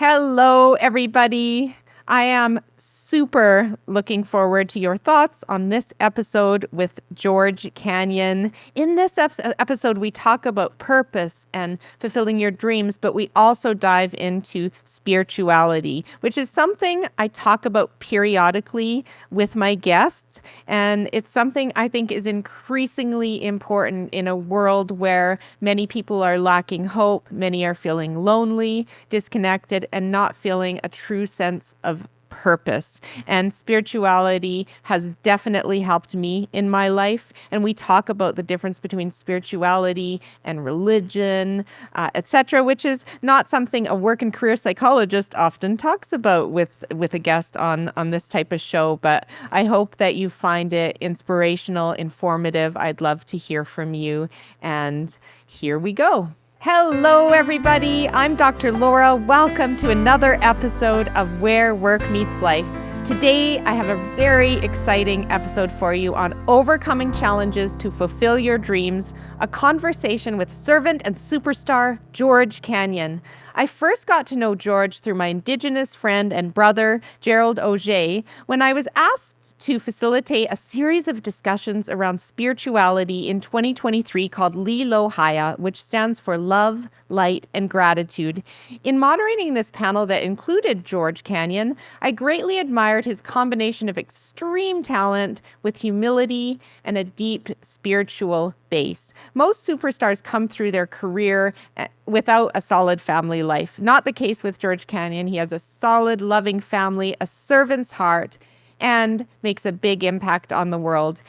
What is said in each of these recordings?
Hello, everybody. I am super looking forward to your thoughts on this episode with George Canyon. In this episode, we talk about purpose and fulfilling your dreams, but we also dive into spirituality, which is something I talk about periodically with my guests. And it's something I think is increasingly important in a world where many people are lacking hope, many are feeling lonely, disconnected, and not feeling a true sense of purpose. And spirituality has definitely helped me in my life. And we talk about the difference between spirituality and religion, etc., which is not something a work and career psychologist often talks about with a guest on this type of show. But I hope that you find it inspirational, informative. I'd love to hear from you. And here we go. Hello, everybody. I'm Dr. Laura. Welcome to another episode of Where Work Meets Life. Today, I have a very exciting episode for you on overcoming challenges to fulfill your dreams, a conversation with servant and superstar George Canyon. I first got to know George through my Indigenous friend and brother, Gerald Auger, when I was asked to facilitate a series of discussions around spirituality in 2023 called Lilo Haya, which stands for Love, Light, and Gratitude. In moderating this panel that included George Canyon, I greatly admired his combination of extreme talent with humility and a deep spiritual base. Most superstars come through their career without a solid family life. Not the case with George Canyon. He has a solid, loving family, a servant's heart, and makes a big impact on the world.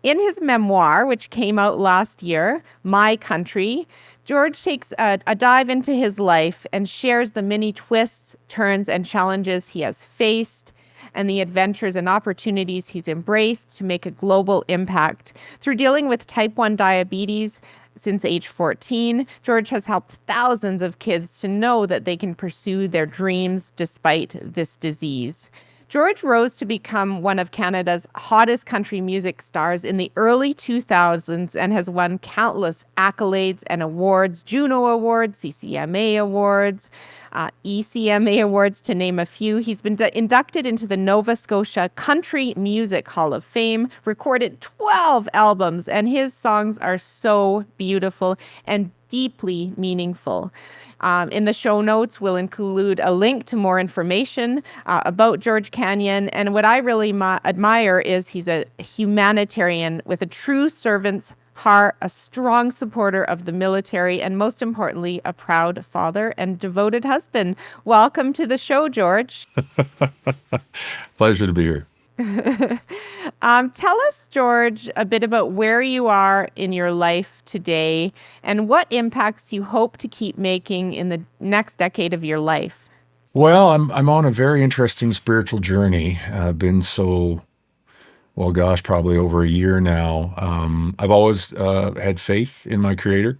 In his memoir, which came out last year, My Country, George takes a dive into his life and shares the many twists, turns, and challenges he has faced, and the adventures and opportunities he's embraced to make a global impact. Through dealing with type 1 diabetes since age 14, George has helped thousands of kids to know that they can pursue their dreams despite this disease. George rose to become one of Canada's hottest country music stars in the early 2000s and has won countless accolades and awards, Juno Awards, CCMA Awards, ECMA Awards, to name a few. He's been inducted into the Nova Scotia Country Music Hall of Fame, recorded 12 albums, and his songs are so beautiful and deeply meaningful. In the show notes, we'll include a link to more information about George Canyon. And what I really admire is he's a humanitarian with a true servant's heart, a strong supporter of the military, and most importantly, a proud father and devoted husband. Welcome to the show, George. Pleasure to be here. Tell us, George, a bit about where you are in your life today and what impacts you hope to keep making in the next decade of your life. Well, I'm on a very interesting spiritual journey. Been probably over a year now. I've always had faith in my Creator.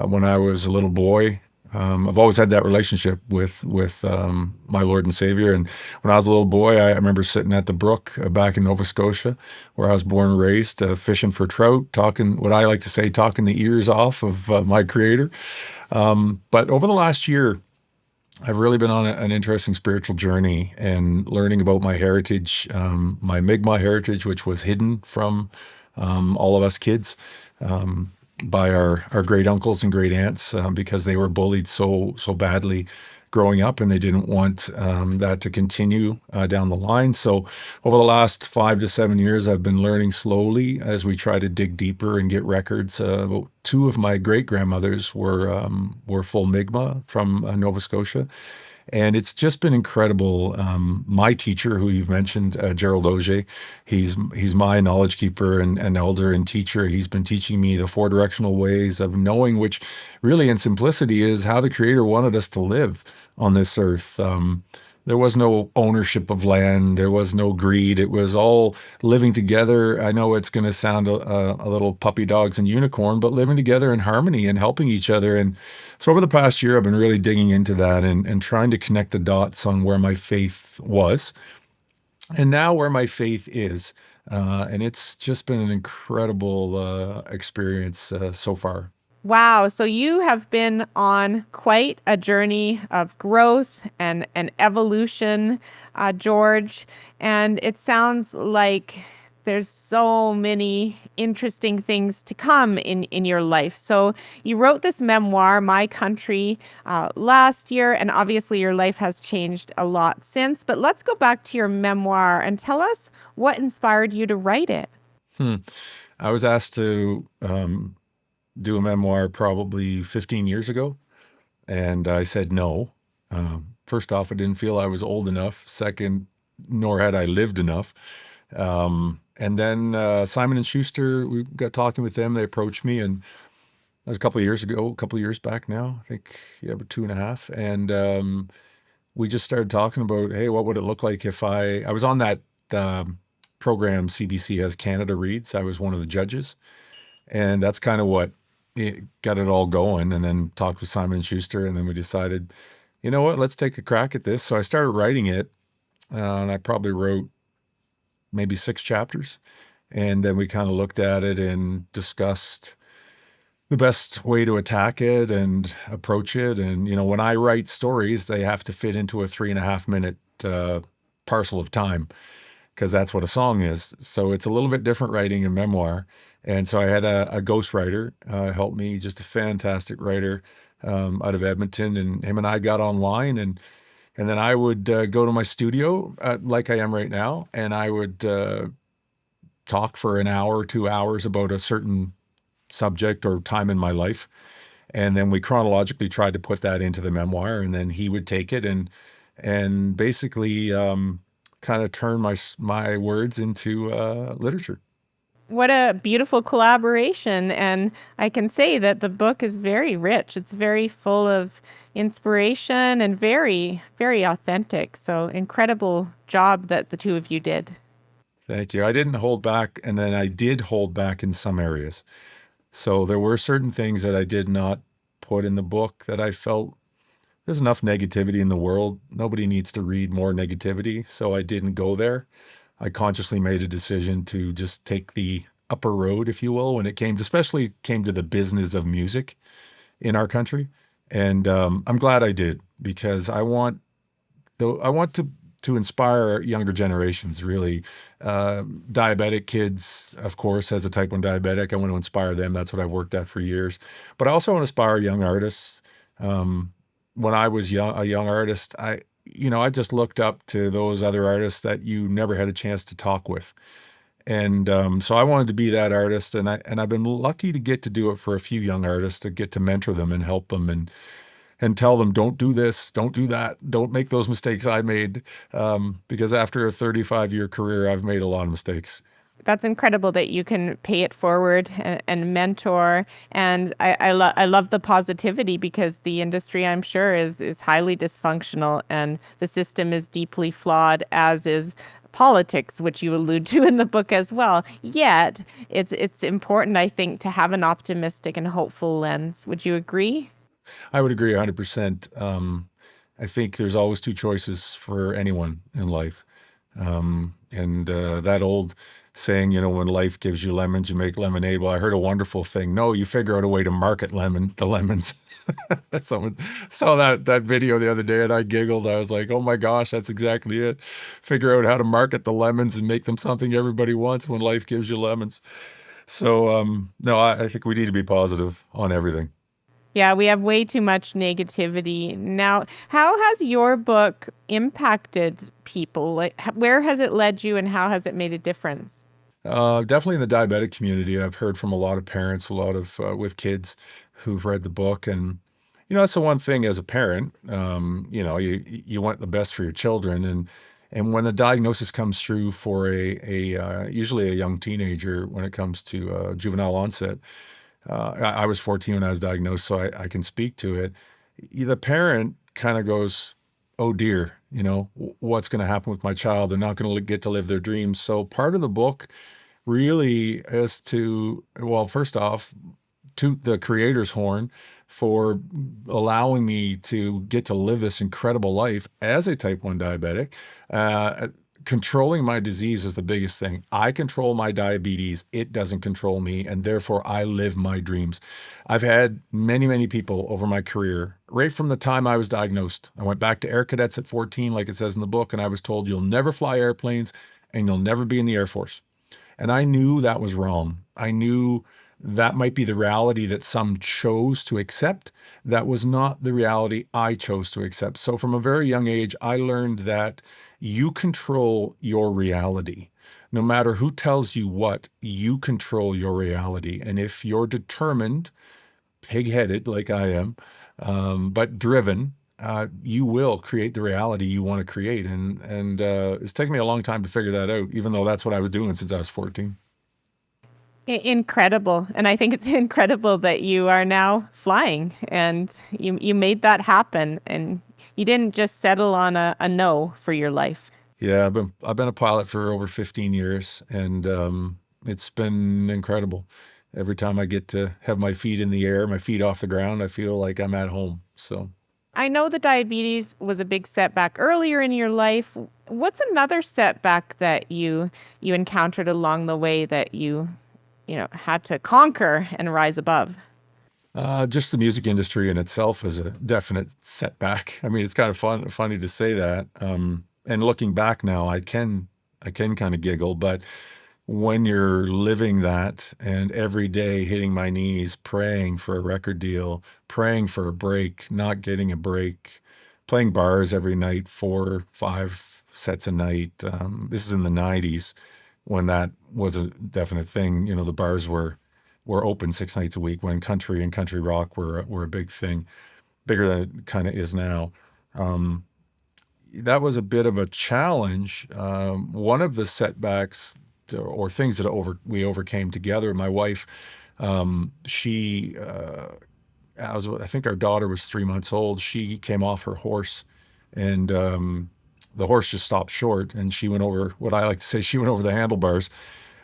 When I was a little boy, I've always had that relationship with my Lord and Savior. And when I was a little boy, I remember sitting at the brook back in Nova Scotia, where I was born and raised, fishing for trout, talking what I like to say, talking the ears off of my Creator. But over the last year, I've really been on an interesting spiritual journey and learning about my heritage, my Mi'kmaq heritage, which was hidden from all of us kids. By our great uncles and great aunts because they were bullied so badly growing up, and they didn't want that to continue down the line. So over the last 5 to 7 years, I've been learning slowly as we try to dig deeper and get records. About 2 of my great grandmothers were full Mi'kmaq from Nova Scotia. And it's just been incredible. My teacher, who you've mentioned, Gerald Auger, he's my knowledge keeper and elder and teacher. He's been teaching me the 4 directional ways of knowing, which really in simplicity is how the Creator wanted us to live on this earth. There was no ownership of land. There was no greed. It was all living together. I know it's going to sound a little puppy dogs and unicorn, but living together in harmony and helping each other. And so over the past year, I've been really digging into that and trying to connect the dots on where my faith was and now where my faith is. And it's just been an incredible experience so far. Wow. So you have been on quite a journey of growth and evolution, George. And it sounds like there's so many interesting things to come in your life. So you wrote this memoir, My Country, last year, and obviously your life has changed a lot since. But let's go back to your memoir and tell us what inspired you to write it. Hmm. I was asked to do a memoir probably 15 years ago, and I said no. First off, I didn't feel I was old enough. Second, nor had I lived enough. And then Simon and Schuster, we got talking with them. They approached me, and that was a couple of years ago, a couple of years back now. I think yeah, about 2.5. And we just started talking about, hey, what would it look like if I was on that um, program CBC has Canada Reads. I was one of the judges, and that's kind of what got it all going. And then talked with Simon and Schuster, and then we decided, you know what, let's take a crack at this. So I started writing it, and I probably wrote maybe 6 chapters, and then we kind of looked at it and discussed the best way to attack it and approach it. And when I write stories, they have to fit into a 3.5 minute parcel of time, because that's what a song is. So it's a little bit different writing a memoir. And so I had a ghostwriter help me, just a fantastic writer out of Edmonton, and him and I got online, and then I would go to my studio like I am right now, and I would talk for an hour, 2 hours about a certain subject or time in my life. And then we chronologically tried to put that into the memoir, and then he would take it and basically kind of turn my words into literature. What a beautiful collaboration. And I can say that the book is very rich. It's very full of inspiration and very, very authentic. So incredible job that the two of you did. Thank you. I didn't hold back, and then I did hold back in some areas. So there were certain things that I did not put in the book that I felt there's enough negativity in the world. Nobody needs to read more negativity. So I didn't go there. I consciously made a decision to just take the upper road, if you will, when it came to, especially came to the business of music in our country. And I'm glad I did, because I want to inspire younger generations, really. Diabetic kids, of course, as a type 1 diabetic, I want to inspire them. That's what I've worked at for years. But I also want to inspire young artists. Um, when I was a young artist, I just looked up to those other artists that you never had a chance to talk with. And so I wanted to be that artist, and I've been lucky to get to do it for a few young artists, to get to mentor them and help them, and tell them, don't do this, don't do that, don't make those mistakes I made. Because after a 35-year career, I've made a lot of mistakes. That's incredible that you can pay it forward and mentor. And I love the positivity, because the industry, I'm sure, is highly dysfunctional and the system is deeply flawed, as is politics, which you allude to in the book as well. Yet it's important, I think, to have an optimistic and hopeful lens. Would you agree? I would agree 100%. I think there's always two choices for anyone in life. And that old saying, when life gives you lemons, you make lemonade. Well, I heard a wonderful thing. No, you figure out a way to market the lemons. Someone saw that video the other day, and I giggled. I was like, oh my gosh, that's exactly it. Figure out how to market the lemons and make them something everybody wants when life gives you lemons. So, no, I think we need to be positive on everything. Yeah, we have way too much negativity. Now, how has your book impacted people? Like, where has it led you and how has it made a difference? Definitely in the diabetic community, I've heard from a lot of parents, a lot of with kids who've read the book, and that's the one thing as a parent. You want the best for your children, and when the diagnosis comes through for a usually a young teenager, when it comes to juvenile onset, I was 14 when I was diagnosed, so I can speak to it. The parent kind of goes, "Oh dear, what's going to happen with my child? They're not going to get to live their dreams." So part of the book really is to, well, first off, toot the creator's horn for allowing me to get to live this incredible life as a type 1 diabetic. controlling my disease is the biggest thing. I control my diabetes. It doesn't control me. And therefore, I live my dreams. I've had many, many people over my career, right from the time I was diagnosed. I went back to Air Cadets at 14, like it says in the book, and I was told, you'll never fly airplanes and you'll never be in the Air Force. And I knew that was wrong. I knew that might be the reality that some chose to accept. That was not the reality I chose to accept. So from a very young age, I learned that you control your reality. No matter who tells you what, you control your reality. And if you're determined, pig-headed like I am, but driven, you will create the reality you want to create. And it's taken me a long time to figure that out, even though that's what I was doing since I was 14. Incredible. And I think it's incredible that you are now flying and you made that happen and you didn't just settle on a no for your life. Yeah, I've been a pilot for over 15 years, and it's been incredible. Every time I get to have my feet in the air, my feet off the ground, I feel like I'm at home. So I know the diabetes was a big setback earlier in your life. What's another setback that you encountered along the way that you had to conquer and rise above? just the music industry in itself is a definite setback. I mean, it's kind of funny to say that. And looking back now, I can kind of giggle, but when you're living that and every day hitting my knees, praying for a record deal, praying for a break, not getting a break, playing bars every night, 4, 5 sets a night. This is in the 90s when that was a definite thing. You know, the bars were open 6 nights a week when country and country rock were a big thing, bigger than it kind of is now. That was a bit of a challenge. One of the setbacks or things that we overcame together. My wife, she, I think our daughter was 3 months old. She came off her horse, and the horse just stopped short, and she went over what I like to say. She went over the handlebars.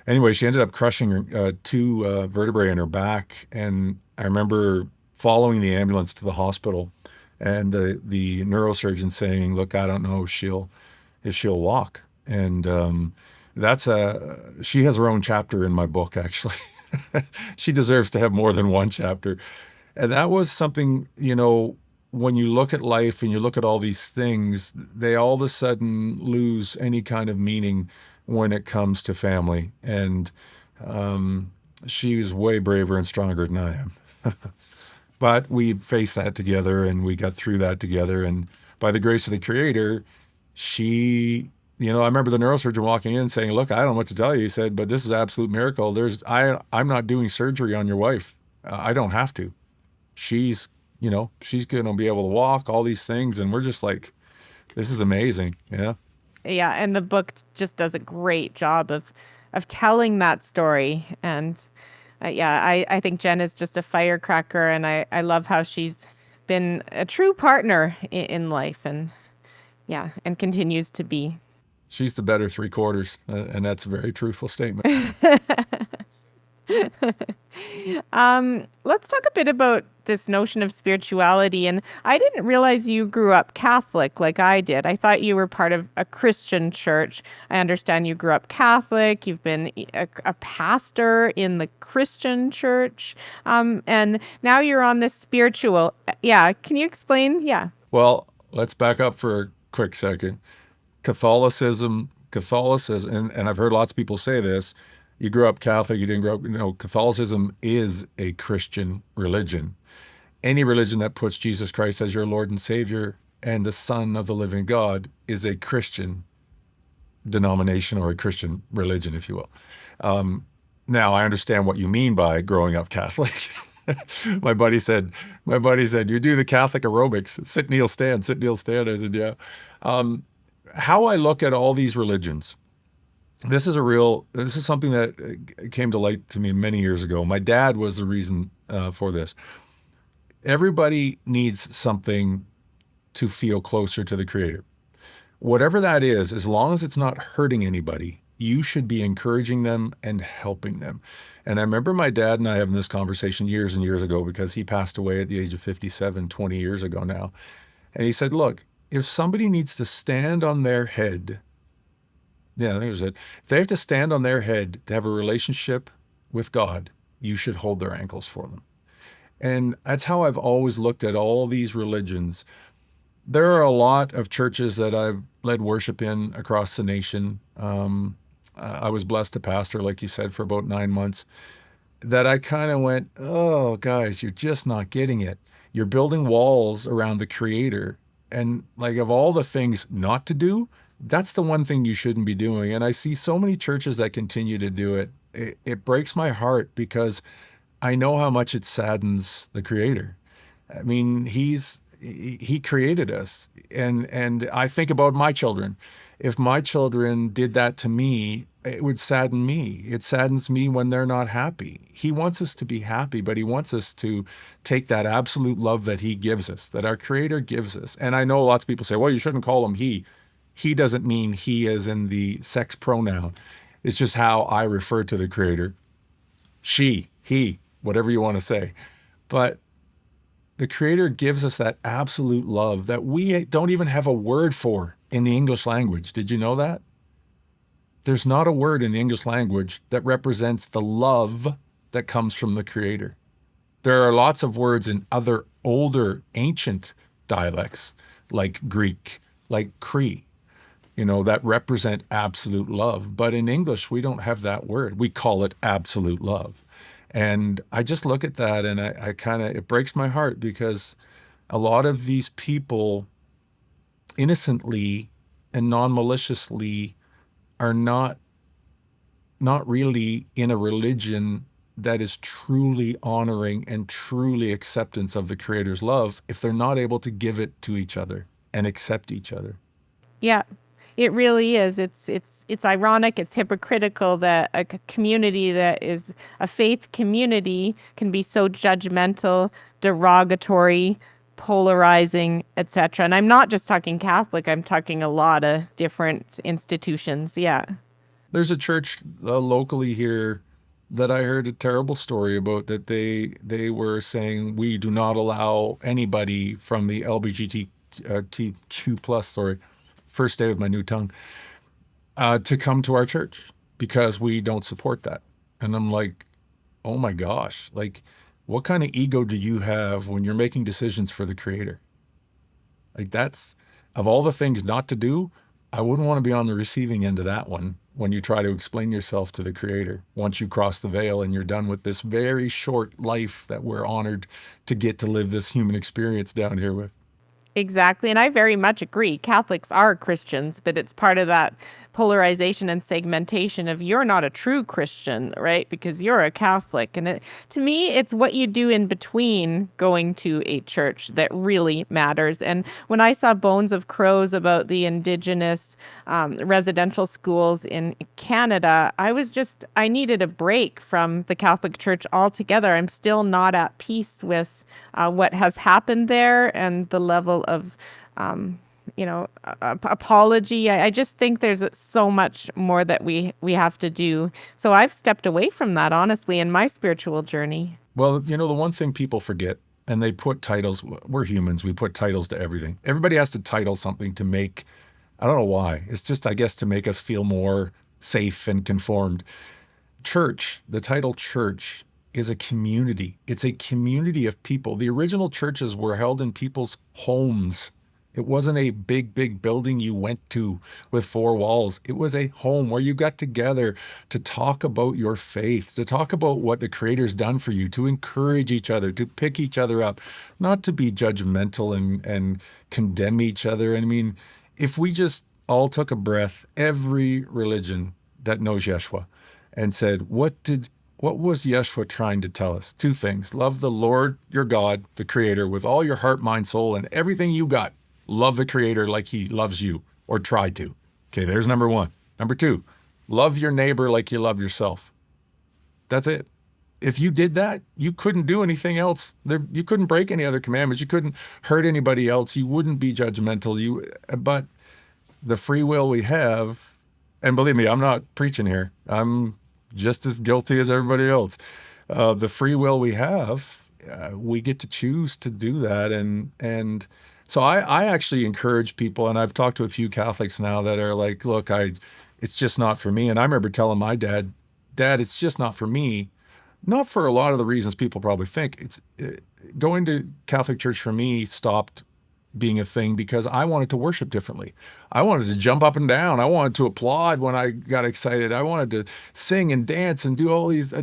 Anyway, she ended up crushing her, two vertebrae in her back, and I remember following the ambulance to the hospital, and the neurosurgeon saying, "Look, I don't know if she'll walk." And she has her own chapter in my book, actually. She deserves to have more than one chapter. And that was something, when you look at life and you look at all these things, they all of a sudden lose any kind of meaning when it comes to family. And she was way braver and stronger than I am. But we faced that together and we got through that together. And by the grace of the Creator, I remember the neurosurgeon walking in saying, "Look, I don't know what to tell you." He said, "But this is an absolute miracle. I'm not doing surgery on your wife. I don't have to. She's, she's going to be able to walk, all these things." And we're just like, this is amazing. Yeah. Yeah, and the book just does a great job of telling that story. And yeah, I think Jen is just a firecracker, and I love how she's been a true partner in life, and yeah, and continues to be. She's the better three quarters. And that's a very truthful statement. Let's talk a bit about this notion of spirituality. And I didn't realize you grew up Catholic like I did. I thought you were part of a Christian church. I understand you grew up Catholic. You've been a pastor in the Christian church. And now you're on this spiritual. Yeah. Can you explain? Yeah. Well, let's back up for a quick second. Catholicism, and I've heard lots of people say this. You grew up Catholic, you didn't grow up. No, Catholicism is a Christian religion. Any religion that puts Jesus Christ as your Lord and Savior and the Son of the living God is a Christian denomination or a Christian religion, if you will. Now, I understand what you mean by growing up Catholic. My buddy said, "You do the Catholic aerobics, sit, kneel, stand, sit, kneel, stand." I said, "Yeah." How I look at all these religions, this is something that came to light to me many years ago. My dad was the reason for this. Everybody needs something to feel closer to the Creator. Whatever that is, as long as it's not hurting anybody, you should be encouraging them and helping them. And I remember my dad and I having this conversation years and years ago, because he passed away at the age of 57, 20 years ago now. And he said, "Look, if somebody needs to stand on their head Yeah, there's it. If they have to stand on their head to have a relationship with God, you should hold their ankles for them. And that's how I've always looked at all these religions. There are a lot of churches that I've led worship in across the nation. I was blessed to pastor, like you said, for about 9 months. That I kind of went, oh, guys, you're just not getting it. You're building walls around the creator. And like, of all the things not to do, that's the one thing you shouldn't be doing. And I see so many churches that continue to do it. It breaks my heart because I know how much it saddens the creator. I mean, he created us, and I think about my children. If my children did that to me, it would sadden me. It saddens me when they're not happy. He wants us to be happy, but he wants us to take that absolute love that he gives us, that our creator gives us. And I know lots of people say, well, you shouldn't call him he. He doesn't mean he as in the sex pronoun. It's just how I refer to the creator. She, he, whatever you want to say. But the creator gives us that absolute love that we don't even have a word for in the English language. Did you know that? There's not a word in the English language that represents the love that comes from the creator. There are lots of words in other older ancient dialects like Greek, like Cree, that represent absolute love. But in English, we don't have that word. We call it absolute love. And I just look at that and I kind of, it breaks my heart because a lot of these people innocently and non-maliciously are not really in a religion that is truly honoring and truly acceptance of the creator's love if they're not able to give it to each other and accept each other. Yeah, it really is. It's ironic, it's hypocritical that a community that is a faith community can be so judgmental, derogatory, polarizing, etc. And I'm not just talking Catholic, I'm talking a lot of different institutions. Yeah. There's a church locally here that I heard a terrible story about that they were saying we do not allow anybody from the LGBTQ plus, sorry, first day of my new tongue, to come to our church because we don't support that. And I'm like, oh my gosh, like, what kind of ego do you have when you're making decisions for the creator? Like, that's, of all the things not to do, I wouldn't want to be on the receiving end of that one when you try to explain yourself to the creator. Once you cross the veil and you're done with this very short life that we're honored to get to live this human experience down here with. Exactly. And I very much agree. Catholics are Christians, but it's part of that polarization and segmentation of you're not a true Christian, right? Because you're a Catholic. And to me, it's what you do in between going to a church that really matters. And when I saw Bones of Crows about the Indigenous residential schools in Canada, I needed a break from the Catholic Church altogether. I'm still not at peace with what has happened there and the level of, apology. I just think there's so much more that we have to do. So I've stepped away from that, honestly, in my spiritual journey. Well, the one thing people forget, and they put titles, we're humans, we put titles to everything. Everybody has to title something to make, I don't know why. It's just, I guess, to make us feel more safe and conformed. Church, the title church, is a community. It's a community of people. The original churches were held in people's homes. It wasn't a big, big building you went to with four walls. It was a home where you got together to talk about your faith, to talk about what the Creator's done for you, to encourage each other, to pick each other up, not to be judgmental and condemn each other. I mean, if we just all took a breath, every religion that knows Yeshua, and said, what was Yeshua trying to tell us? Two things. Love the Lord your God, the Creator, with all your heart, mind, soul, and everything you got. Love the Creator like he loves you, or try to. Okay, there's number one. Number two, love your neighbor like you love yourself. That's it. If you did that, you couldn't do anything else. You couldn't break any other commandments. You couldn't hurt anybody else. You wouldn't be judgmental. But the free will we have, and believe me, I'm not preaching here. I'm just as guilty as everybody else. The free will we have, we get to choose to do that. And so I actually encourage people, and I've talked to a few Catholics now that are like, look, It's just not for me. And I remember telling my dad, Dad, it's just not for me. Not for a lot of the reasons people probably think. It's going to Catholic church for me stopped being a thing because I wanted to worship differently. I wanted to jump up and down. I wanted to applaud when I got excited. I wanted to sing and dance and do all these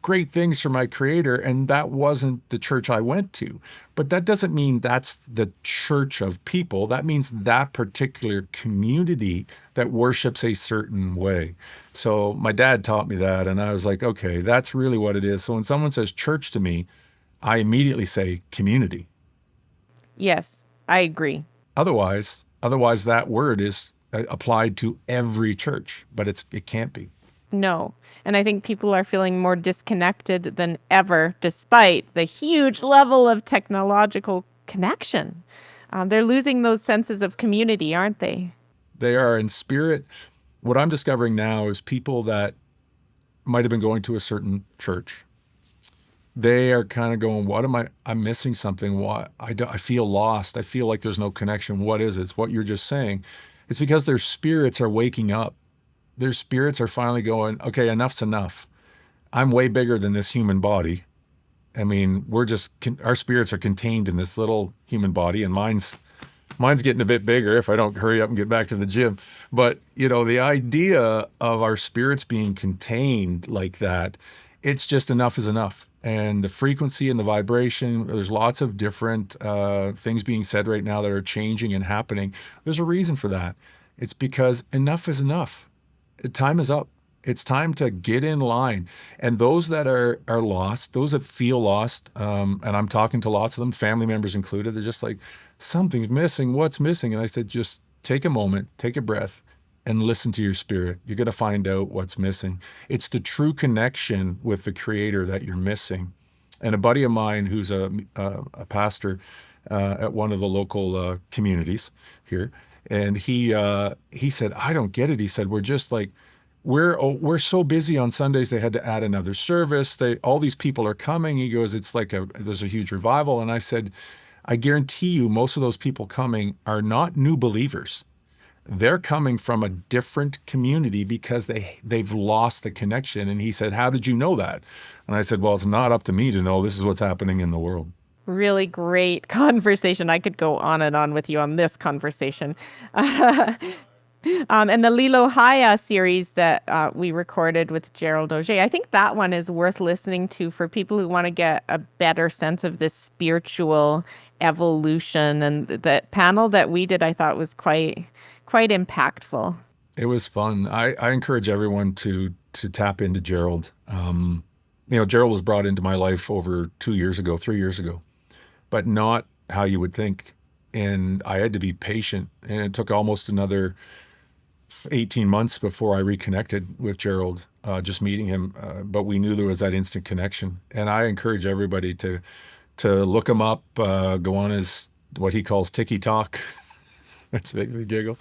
great things for my creator. And that wasn't the church I went to. But that doesn't mean that's the church of people. That means that particular community that worships a certain way. So my dad taught me that. And I was like, okay, that's really what it is. So when someone says church to me, I immediately say community. Yes, I agree. Otherwise that word is applied to every church, but it can't be. No. And I think people are feeling more disconnected than ever, despite the huge level of technological connection. They're losing those senses of community, aren't they? They are in spirit. What I'm discovering now is people that might have been going to a certain church. They are kind of going, what am I'm missing something. I feel lost. I feel like there's no connection. What is it? It's what you're just saying. It's because their spirits are waking up. Their spirits are finally going, okay, enough's enough. I'm way bigger than this human body. I mean, our spirits are contained in this little human body, and mine's getting a bit bigger if I don't hurry up and get back to the gym. But, the idea of our spirits being contained like that, it's just enough is enough. And the frequency and the vibration, there's lots of different things being said right now that are changing and happening. There's a reason for that. It's because enough is enough. Time is up. It's time to get in line. And those that are lost, those that feel lost, and I'm talking to lots of them, family members included, they're just like, something's missing. What's missing? And I said, just take a moment, take a breath, and listen to your spirit. You're going to find out what's missing. It's the true connection with the Creator that you're missing. And a buddy of mine who's a pastor at one of the local communities here, and he said, I don't get it. He said, we're just like, we're so busy on Sundays. They had to add another service. All these people are coming. He goes, it's like there's a huge revival. And I said, I guarantee you, most of those people coming are not new believers. They're coming from a different community because they've lost the connection. And he said, how did you know that? And I said, well, it's not up to me to know. This is what's happening in the world. Really great conversation. I could go on and on with you on this conversation. And the Lilo Haya series that we recorded with Gerald Auger, I think that one is worth listening to for people who want to get a better sense of this spiritual evolution. And the panel that we did, I thought was quite impactful. It was fun. I encourage everyone to tap into Gerald. Gerald was brought into my life over 3 years ago, but not how you would think. And I had to be patient, and it took almost another 18 months before I reconnected with Gerald, just meeting him. But we knew there was that instant connection. And I encourage everybody to look him up, go on his, what he calls TikTok. It's making me giggle.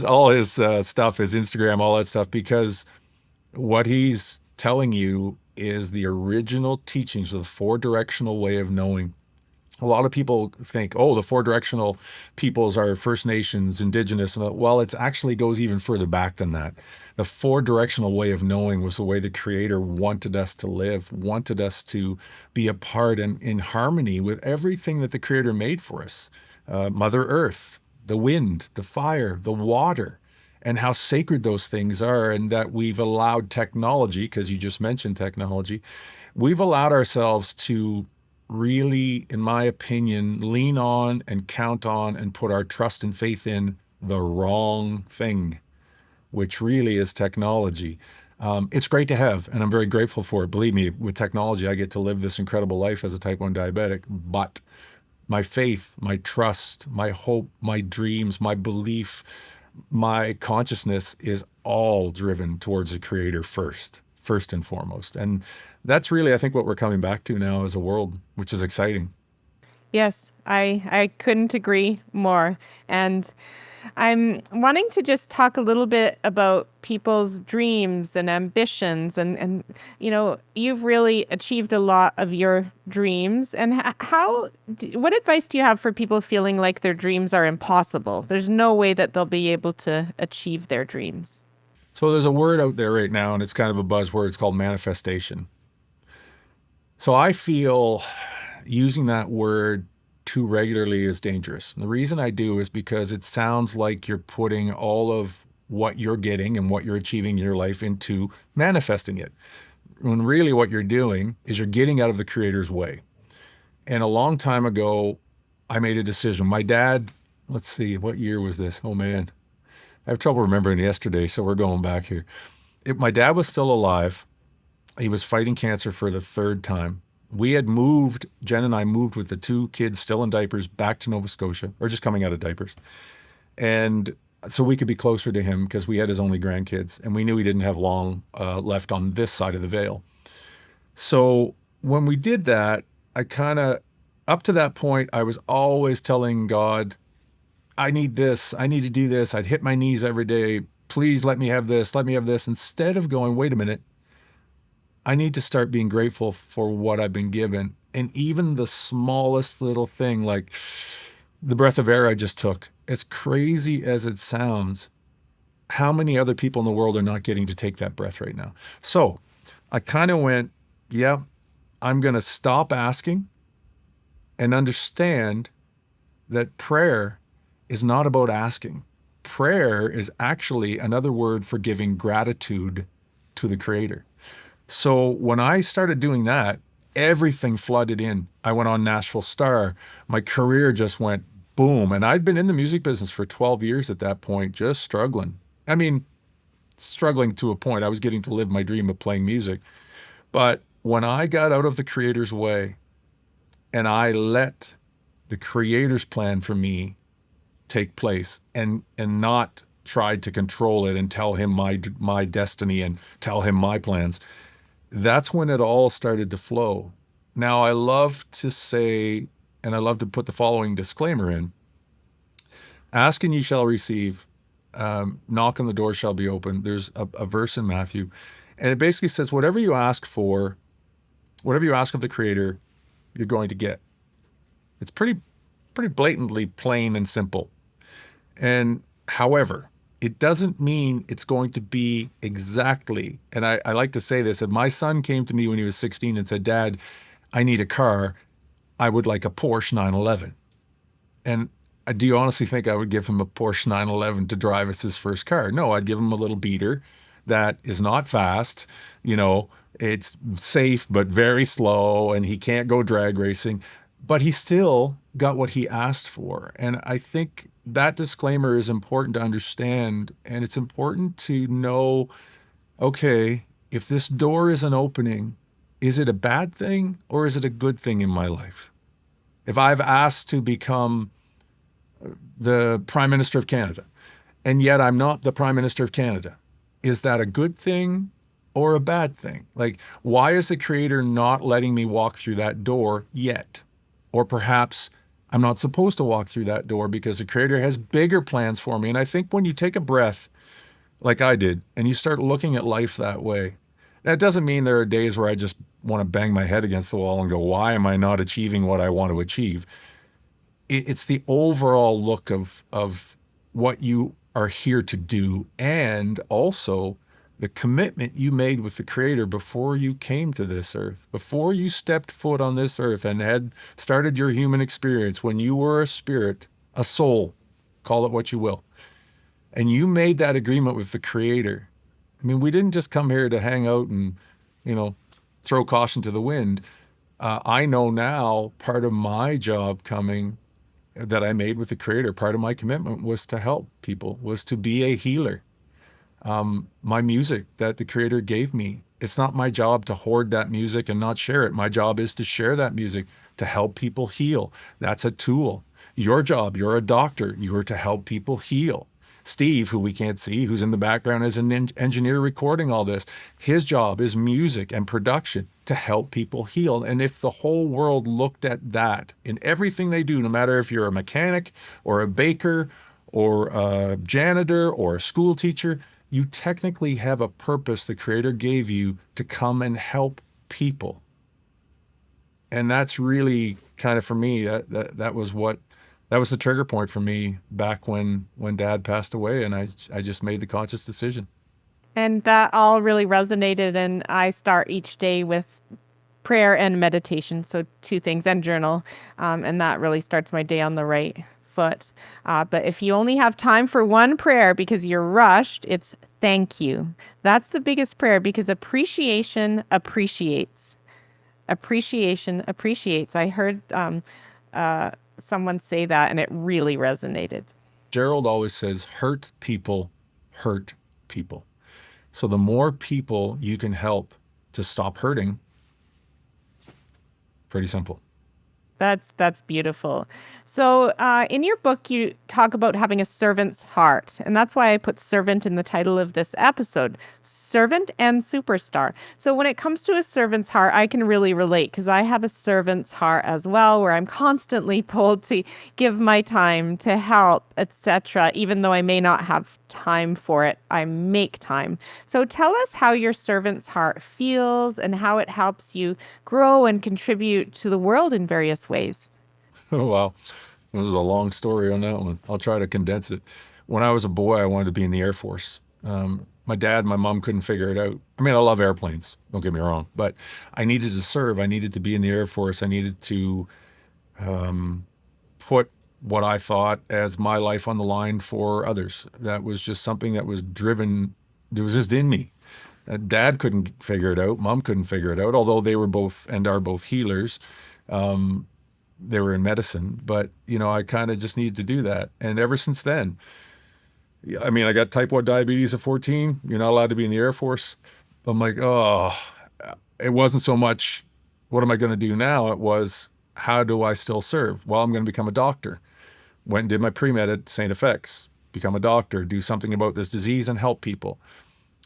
All his stuff, his Instagram, all that stuff, because what he's telling you is the original teachings of the four-directional way of knowing. A lot of people think, oh, the four-directional peoples are First Nations, Indigenous. Well, it actually goes even further back than that. The four-directional way of knowing was the way the Creator wanted us to live, wanted us to be a part and in harmony with everything that the Creator made for us. Mother Earth, the wind, the fire, the water, and how sacred those things are, and that we've allowed technology, because you just mentioned technology, we've allowed ourselves to really, in my opinion, lean on and count on and put our trust and faith in the wrong thing, which really is technology. It's great to have, and I'm very grateful for it. Believe me, with technology, I get to live this incredible life as a type 1 diabetic, but my faith, my trust, my hope, my dreams, my belief, my consciousness is all driven towards the Creator first and foremost. And that's really, I think, what we're coming back to now as a world, which is exciting. Yes, I couldn't agree more. And I'm wanting to just talk a little bit about people's dreams and ambitions. And you've really achieved a lot of your dreams. And what advice do you have for people feeling like their dreams are impossible? There's no way that they'll be able to achieve their dreams. So there's a word out there right now, and it's kind of a buzzword. It's called manifestation. So I feel using that word too regularly is dangerous. And the reason I do is because it sounds like you're putting all of what you're getting and what you're achieving in your life into manifesting it. When really what you're doing is you're getting out of the creator's way. And a long time ago, I made a decision. My dad, let's see, what year was this? Oh man, I have trouble remembering yesterday, so we're going back here. My dad was still alive. He was fighting cancer for the third time. We had moved, Jen and I moved with the two kids still in diapers back to Nova Scotia, or just coming out of diapers. And so we could be closer to him because we had his only grandkids and we knew he didn't have long left on this side of the veil. So when we did that, I kind of, up to that point, I was always telling God, I need this. I need to do this. I'd hit my knees every day. Please let me have this. Let me have this. Instead of going, wait a minute, I need to start being grateful for what I've been given. And even the smallest little thing, like the breath of air I just took, as crazy as it sounds, how many other people in the world are not getting to take that breath right now? So I kind of went, yeah, I'm going to stop asking and understand that prayer is not about asking. Prayer is actually another word for giving gratitude to the Creator. So when I started doing that, everything flooded in. I went on Nashville Star. My career just went boom. And I'd been in the music business for 12 years at that point, just struggling. I mean, struggling to a point. I was getting to live my dream of playing music. But when I got out of the Creator's way and I let the Creator's plan for me take place and not tried to control it and tell him my destiny and tell him my plans, that's when it all started to flow. Now, I love to say, and I love to put the following disclaimer in: ask and ye shall receive, knock and the door shall be open. There's a verse in Matthew, and it basically says, whatever you ask for, whatever you ask of the Creator, you're going to get. It's pretty blatantly plain and simple. And however, it doesn't mean it's going to be exactly, and I like to say this, if my son came to me when he was 16 and said, Dad, I need a car, I would like a Porsche 911. And do you honestly think I would give him a Porsche 911 to drive as his first car? No, I'd give him a little beater that is not fast. You know, it's safe, but very slow, and he can't go drag racing. But he still got what he asked for. And I think that disclaimer is important to understand. And it's important to know, okay, if this door isn't opening, is it a bad thing or is it a good thing in my life? If I've asked to become the Prime Minister of Canada, and yet I'm not the Prime Minister of Canada, is that a good thing or a bad thing? Like, why is the Creator not letting me walk through that door yet? Or perhaps I'm not supposed to walk through that door because the Creator has bigger plans for me. And I think when you take a breath, like I did, and you start looking at life that way, that doesn't mean there are days where I just want to bang my head against the wall and go, why am I not achieving what I want to achieve? It's the overall look of what you are here to do, and also the commitment you made with the Creator before you came to this earth, before you stepped foot on this earth and had started your human experience, when you were a spirit, a soul, call it what you will, and you made that agreement with the Creator. I mean, we didn't just come here to hang out and, you know, throw caution to the wind. I know now part of my job coming that I made with the Creator, part of my commitment was to help people, was to be a healer. My music that the Creator gave me, it's not my job to hoard that music and not share it. My job is to share that music to help people heal. That's a tool. Your job, you're a doctor, you are to help people heal. Steve, who we can't see, who's in the background as an engineer recording all this, his job is music and production to help people heal. And if the whole world looked at that in everything they do, no matter if you're a mechanic or a baker or a janitor or a school teacher, you technically have a purpose the Creator gave you to come and help people. And that's really kind of, for me, that was the trigger point for me back when Dad passed away, and I just made the conscious decision. And that all really resonated. And I start each day with prayer and meditation. So, two things, and journal. And that really starts my day on the right foot. But if you only have time for one prayer because you're rushed, it's thank you. That's the biggest prayer because appreciation appreciates. Appreciation appreciates. I heard someone say that and it really resonated. Gerald always says, hurt people. So the more people you can help to stop hurting, pretty simple. That's beautiful. So, in your book, you talk about having a servant's heart, and that's why I put servant in the title of this episode, servant and superstar. So, when it comes to a servant's heart, I can really relate because I have a servant's heart as well, where I'm constantly pulled to give my time to help, etc. Even though I may not have time for it, I make time. So, tell us how your servant's heart feels and how it helps you grow and contribute to the world in various ways. Oh, wow. This is a long story on that one. I'll try to condense it. When I was a boy, I wanted to be in the Air Force. My dad and my mom couldn't figure it out. I mean, I love airplanes, don't get me wrong, but I needed to serve. I needed to be in the Air Force. I needed to put what I thought as my life on the line for others. That was just something that was driven, it was just in me. Dad couldn't figure it out. Mom couldn't figure it out, although they were both and are both healers. They were in medicine, but I kind of just needed to do that. And ever since then, I mean, I got type 1 diabetes at 14. You're not allowed to be in the Air Force. I'm like, oh, it wasn't so much, what am I going to do now? It was, how do I still serve? Well, I'm going to become a doctor. Went and did my pre-med at St. FX, become a doctor, do something about this disease and help people.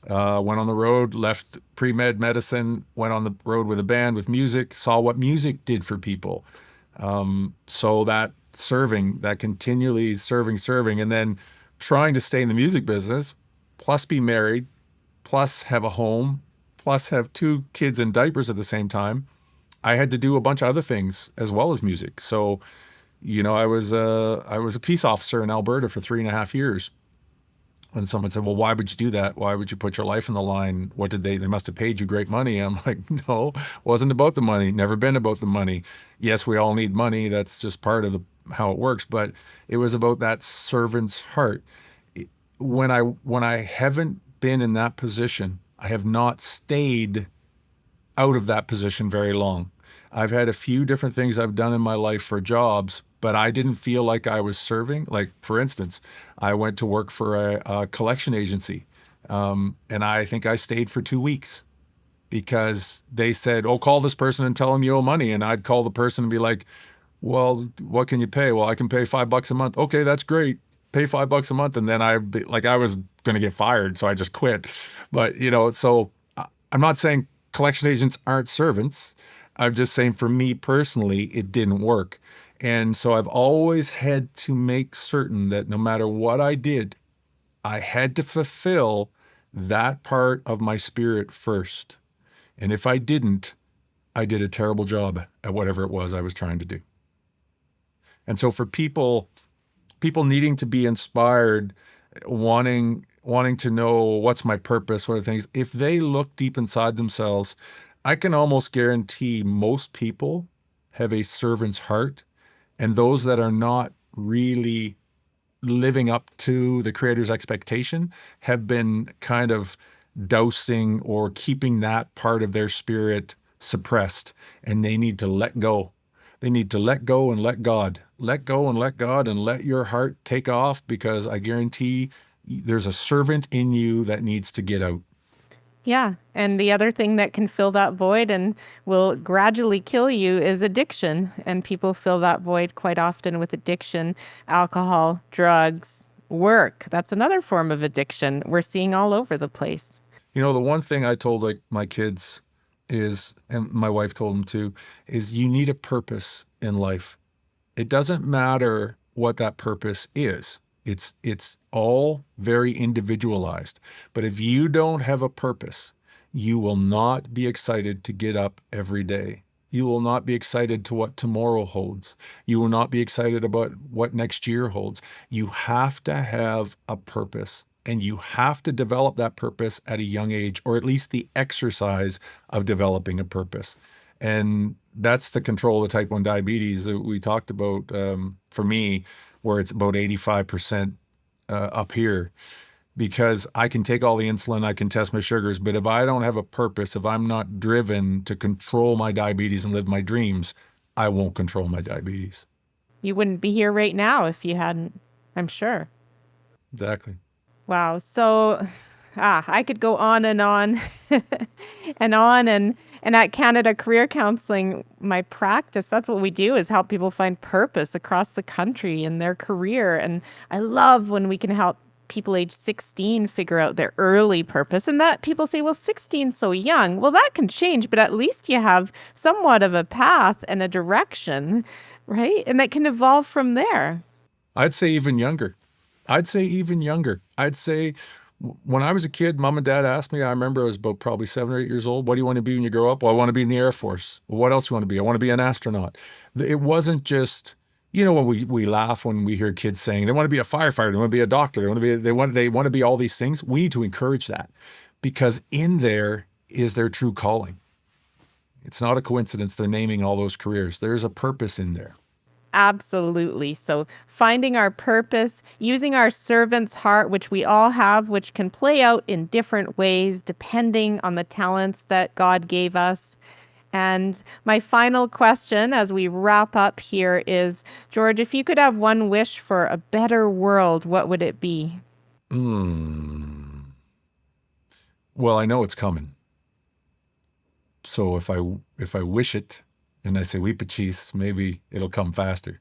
Went on the road, left pre-med medicine, went on the road with a band with music, saw what music did for people. So that serving, that continually serving, and then trying to stay in the music business, plus be married, plus have a home, plus have 2 kids in diapers at the same time. I had to do a bunch of other things as well as music. So, I was a peace officer in Alberta for 3.5 years. And someone said, well, why would you do that? Why would you put your life on the line? What did they must have paid you great money. I'm like, no, wasn't about the money. Never been about the money. Yes, we all need money. That's just part of how it works. But it was about that servant's heart. When I haven't been in that position, I have not stayed out of that position very long. I've had a few different things I've done in my life for jobs, but I didn't feel like I was serving. Like, for instance, I went to work for a collection agency, and I think I stayed for 2 weeks because they said, oh, call this person and tell them you owe money. And I'd call the person and be like, well, what can you pay? Well, I can pay $5 a month. Okay, that's great. Pay $5 a month. And then I was going to get fired. So I just quit. But, so I'm not saying collection agents aren't servants. I'm just saying for me personally, it didn't work. And so I've always had to make certain that no matter what I did, I had to fulfill that part of my spirit first. And if I didn't, I did a terrible job at whatever it was I was trying to do. And so for people needing to be inspired, wanting to know what's my purpose, what are things, if they look deep inside themselves, I can almost guarantee most people have a servant's heart, and those that are not really living up to the creator's expectation have been kind of dousing or keeping that part of their spirit suppressed, and they need to let go. They need to let go and let God. Let go and let God, and let your heart take off, because I guarantee there's a servant in you that needs to get out. Yeah. And the other thing that can fill that void and will gradually kill you is addiction. And people fill that void quite often with addiction, alcohol, drugs, work. That's another form of addiction we're seeing all over the place. The one thing I told like my kids is, and my wife told them too, is you need a purpose in life. It doesn't matter what that purpose is. It's all very individualized. But if you don't have a purpose, you will not be excited to get up every day. You will not be excited to what tomorrow holds. You will not be excited about what next year holds. You have to have a purpose. And you have to develop that purpose at a young age, or at least the exercise of developing a purpose. And that's the control of type 1 diabetes that we talked about, for me, where it's about 85% up here, because I can take all the insulin, I can test my sugars, but if I don't have a purpose, if I'm not driven to control my diabetes and live my dreams, I won't control my diabetes. You wouldn't be here right now if you hadn't, I'm sure. Exactly. Wow. So, I could go on and on and on. And at Canada Career Counseling, my practice, that's what we do is help people find purpose across the country in their career. And I love when we can help people age 16 figure out their early purpose. And that people say, well, 16 so young. Well, that can change, but at least you have somewhat of a path and a direction, right? And that can evolve from there. I'd say even younger. I'd say even younger. I'd say when I was a kid, mom and dad asked me, I remember I was about probably 7 or 8 years old, what do you want to be when you grow up? Well, I want to be in the Air Force. Well, what else do you want to be? I want to be an astronaut. It wasn't just, when we laugh when we hear kids saying they want to be a firefighter, they want to be a doctor, they want to be all these things. We need to encourage that, because in there is their true calling. It's not a coincidence they're naming all those careers. There's a purpose in there. Absolutely. So finding our purpose, using our servant's heart, which we all have, which can play out in different ways depending on the talents that God gave us. And my final question as we wrap up here is, George, if you could have one wish for a better world, what would it be? Well, I know it's coming. So if I wish it, and I say weepachis, maybe it'll come faster,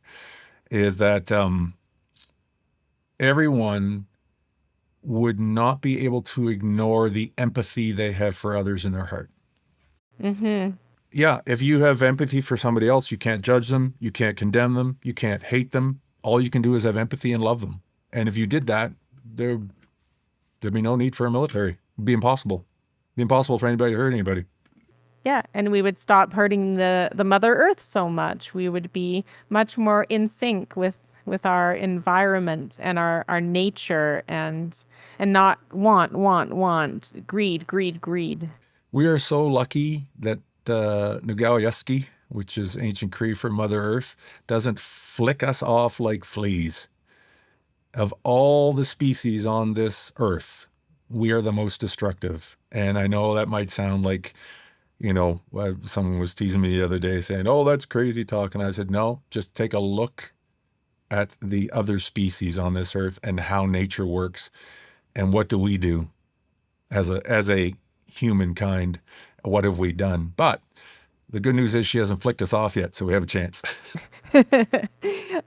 is that everyone would not be able to ignore the empathy they have for others in their heart. Yeah, if you have empathy for somebody else, you can't judge them, you can't condemn them, you can't hate them. All you can do is have empathy and love them. And if you did that, there'd be no need for a military. It'd be impossible. It'd be impossible for anybody to hurt anybody. Yeah, and we would stop hurting the Mother Earth so much. We would be much more in sync with our environment and our nature, and not want, greed. We are so lucky that Nugawayaski, which is ancient Cree for Mother Earth, doesn't flick us off like fleas. Of all the species on this earth, we are the most destructive. And I know that might sound like, someone was teasing me the other day saying, oh, that's crazy talk. And I said, no, just take a look at the other species on this earth and how nature works. And what do we do as a humankind? What have we done? But the good news is she hasn't flicked us off yet, so we have a chance.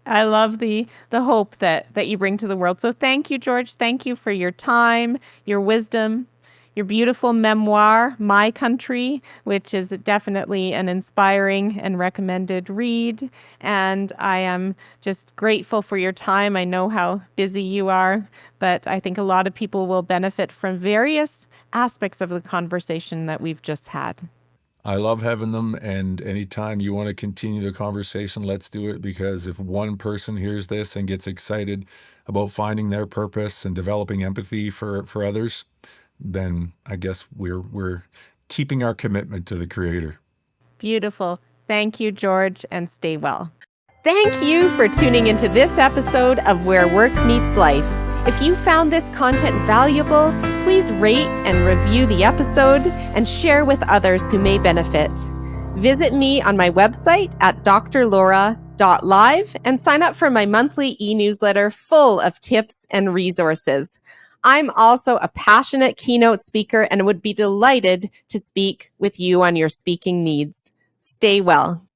I love the hope that you bring to the world. So thank you, George. Thank you for your time, your wisdom, your beautiful memoir, My Country, which is definitely an inspiring and recommended read. And I am just grateful for your time. I know how busy you are, but I think a lot of people will benefit from various aspects of the conversation that we've just had. I love having them, and anytime you want to continue the conversation, let's do it, because if one person hears this and gets excited about finding their purpose and developing empathy for others, then I guess we're keeping our commitment to the Creator. Beautiful. Thank you, George, and stay well. Thank you for tuning into this episode of Where Work Meets Life. If you found this content valuable, please rate and review the episode and share with others who may benefit. Visit me on my website at drlaura.live and sign up for my monthly e-newsletter full of tips and resources. I'm also a passionate keynote speaker and would be delighted to speak with you on your speaking needs. Stay well.